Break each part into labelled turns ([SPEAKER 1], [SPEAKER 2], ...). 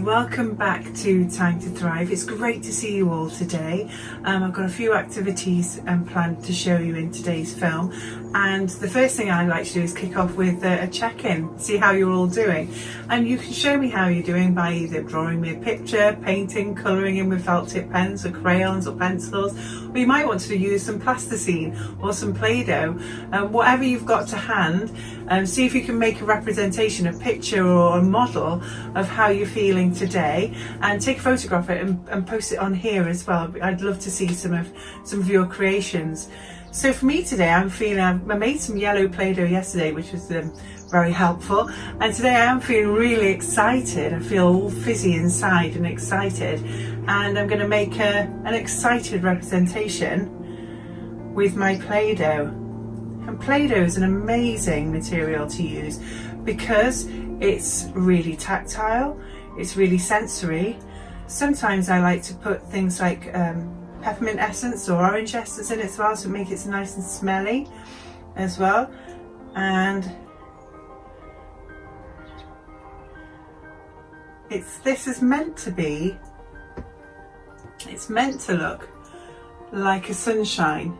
[SPEAKER 1] welcome back to Time to Thrive. It's great to see you all today. I've got a few activities planned to show you in today's film, and the first thing I'd like to do is kick off with a check-in, see how you're all doing. And you can show me how you're doing by either drawing me a picture, painting, colouring in with felt tip pens or crayons or pencils, or you might want to use some plasticine or some Play-Doh, whatever you've got to hand. See if you can make a representation, a picture or a model of how you're feeling today, and take a photograph of it and post it on here as well. I'd love to see some of your creations. So for me today, I made some yellow Play-Doh yesterday, which was very helpful, and today I am feeling really excited. I feel all fizzy inside and excited, and I'm going to make an excited representation with my Play-Doh. And Play-Doh is an amazing material to use because it's really tactile, it's really sensory. Sometimes I like to put things like peppermint essence or orange essence in it as well, so make it nice and smelly as well. And this is meant to look like a sunshine.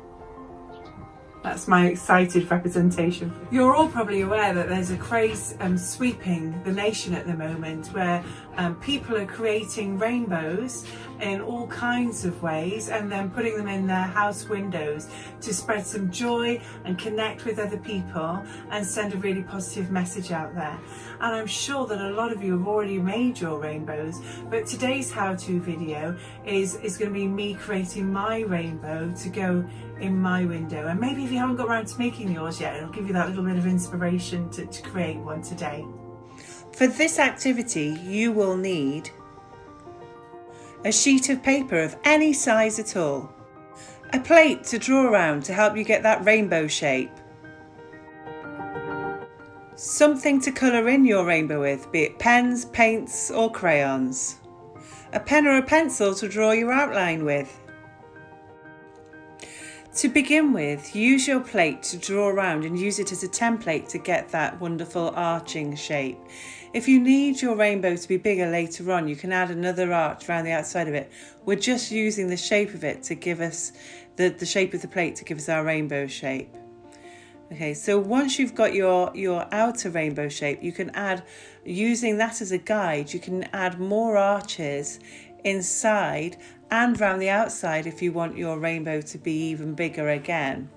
[SPEAKER 1] That's my excited representation. You're all probably aware that there's a craze sweeping the nation at the moment where people are creating rainbows in all kinds of ways and then putting them in their house windows to spread some joy and connect with other people and send a really positive message out there. And I'm sure that a lot of you have already made your rainbows, but today's how-to video is going to be me creating my rainbow to go in my window. And maybe if you haven't got around to making yours yet, it'll give you that little bit of inspiration to create one today. For this activity, you will need a sheet of paper of any size at all, a plate to draw around to help you get that rainbow shape, something to colour in your rainbow with, be it pens, paints or crayons, a pen or a pencil to draw your outline with. To begin with, use your plate to draw around and use it as a template to get that wonderful arching shape. If you need your rainbow to be bigger later on, you can add another arch around the outside of it. We're just using the shape of it to give us the shape of the plate to give us our rainbow shape. Okay, so once you've got your outer rainbow shape, you can add, using that as a guide, you can add more arches inside and round the outside if you want your rainbow to be even bigger again.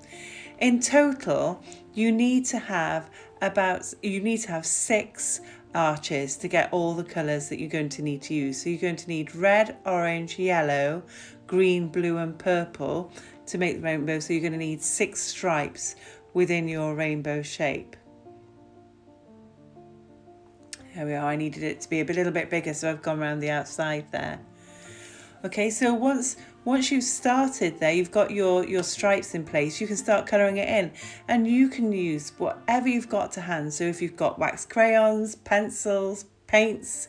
[SPEAKER 1] In total, you need to have 6 arches to get all the colours that you're going to need to use. So you're going to need red, orange, yellow, green, blue and purple to make the rainbow. So you're going to need 6 stripes within your rainbow shape. There we are. I needed it to be a little bit bigger, so I've gone around the outside there. Okay, so once you've started there, you've got your stripes in place, you can start colouring it in, and you can use whatever you've got to hand. So if you've got wax crayons, pencils, paints,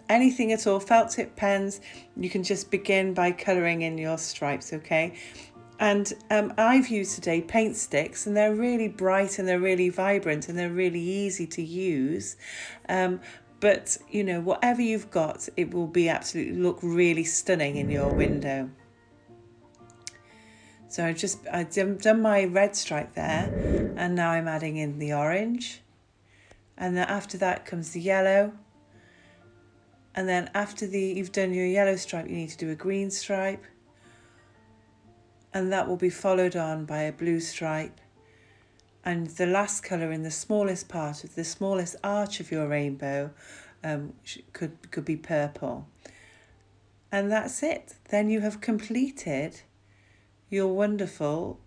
[SPEAKER 1] anything at all, felt tip pens, you can just begin by colouring in your stripes, okay? And I've used today paint sticks, and they're really bright and they're really vibrant and they're really easy to use. But, you know, whatever you've got, it will be absolutely look really stunning in your window. So I've done my red stripe there, and now I'm adding in the orange. And then after that comes the yellow. And then after you've done your yellow stripe, you need to do a green stripe. And that will be followed on by a blue stripe. And the last colour in the smallest part of the smallest arch of your rainbow could be purple. And that's it. Then you have completed your wonderful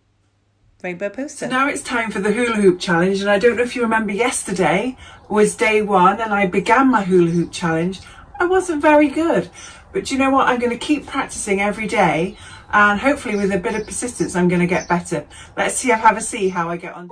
[SPEAKER 1] rainbow poster. So now it's time for the hula hoop challenge, and I don't know if you remember, yesterday was day 1 and I began my hula hoop challenge. I wasn't very good, but you know what? I'm going to keep practicing every day, and hopefully with a bit of persistence I'm going to get better. Let's have a see how I get on.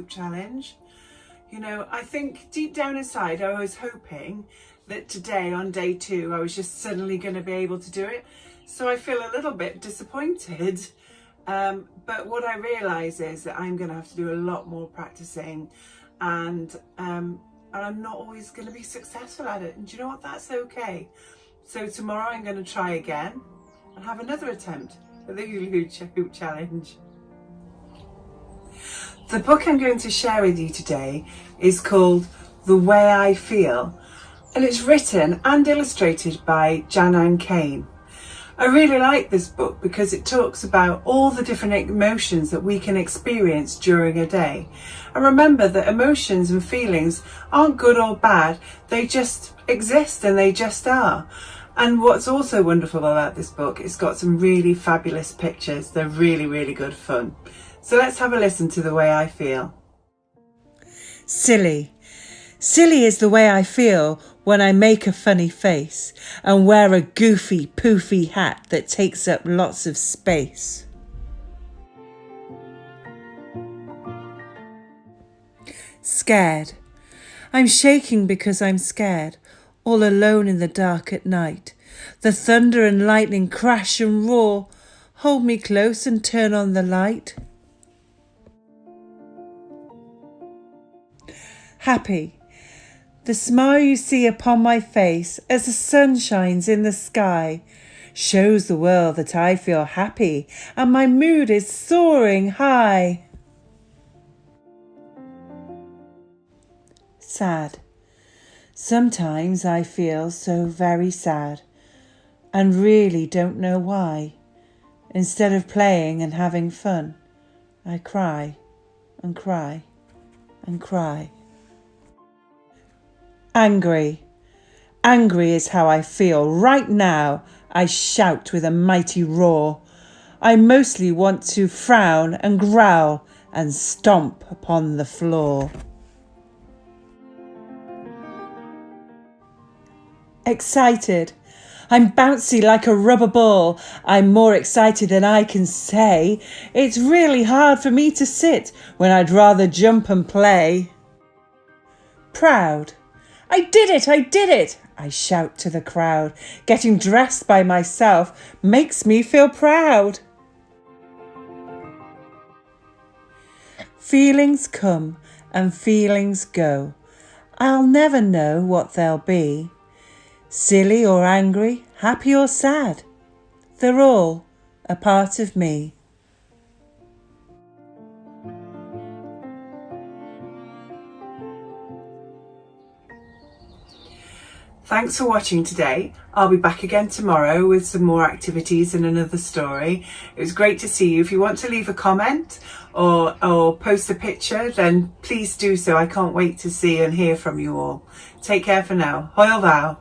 [SPEAKER 1] Hope Challenge. You know, I think deep down inside I was hoping that today on day 2 I was just suddenly going to be able to do it. So I feel a little bit disappointed. But what I realise is that I'm going to have to do a lot more practicing, and I'm not always going to be successful at it. And do you know what? That's okay. So tomorrow I'm going to try again and have another attempt at the Hula Hoop Challenge. The book I'm going to share with you today is called The Way I Feel, and it's written and illustrated by Janan Kane. I really like this book because it talks about all the different emotions that we can experience during a day. And remember that emotions and feelings aren't good or bad, they just exist and they just are. And what's also wonderful about this book, it's got some really fabulous pictures. They're really, really good fun. So let's have a listen to The Way I Feel.
[SPEAKER 2] Silly. Silly is the way I feel when I make a funny face and wear a goofy, poofy hat that takes up lots of space. Scared. I'm shaking because I'm scared, all alone in the dark at night. The thunder and lightning crash and roar. Hold me close and turn on the light. Happy. The smile you see upon my face as the sun shines in the sky shows the world that I feel happy and my mood is soaring high. Sad. Sometimes I feel so very sad and really don't know why. Instead of playing and having fun, I cry and cry and cry. Angry. Angry is how I feel. Right now, I shout with a mighty roar. I mostly want to frown and growl and stomp upon the floor. Excited. I'm bouncy like a rubber ball. I'm more excited than I can say. It's really hard for me to sit when I'd rather jump and play. Proud. I did it! I did it! I shout to the crowd. Getting dressed by myself makes me feel proud. Feelings come and feelings go. I'll never know what they'll be. Silly or angry, happy or sad, they're all a part of me.
[SPEAKER 1] Thanks for watching today. I'll be back again tomorrow with some more activities and another story. It was great to see you. If you want to leave a comment or post a picture, then please do so. I can't wait to see and hear from you all. Take care for now. Hwyl fawr.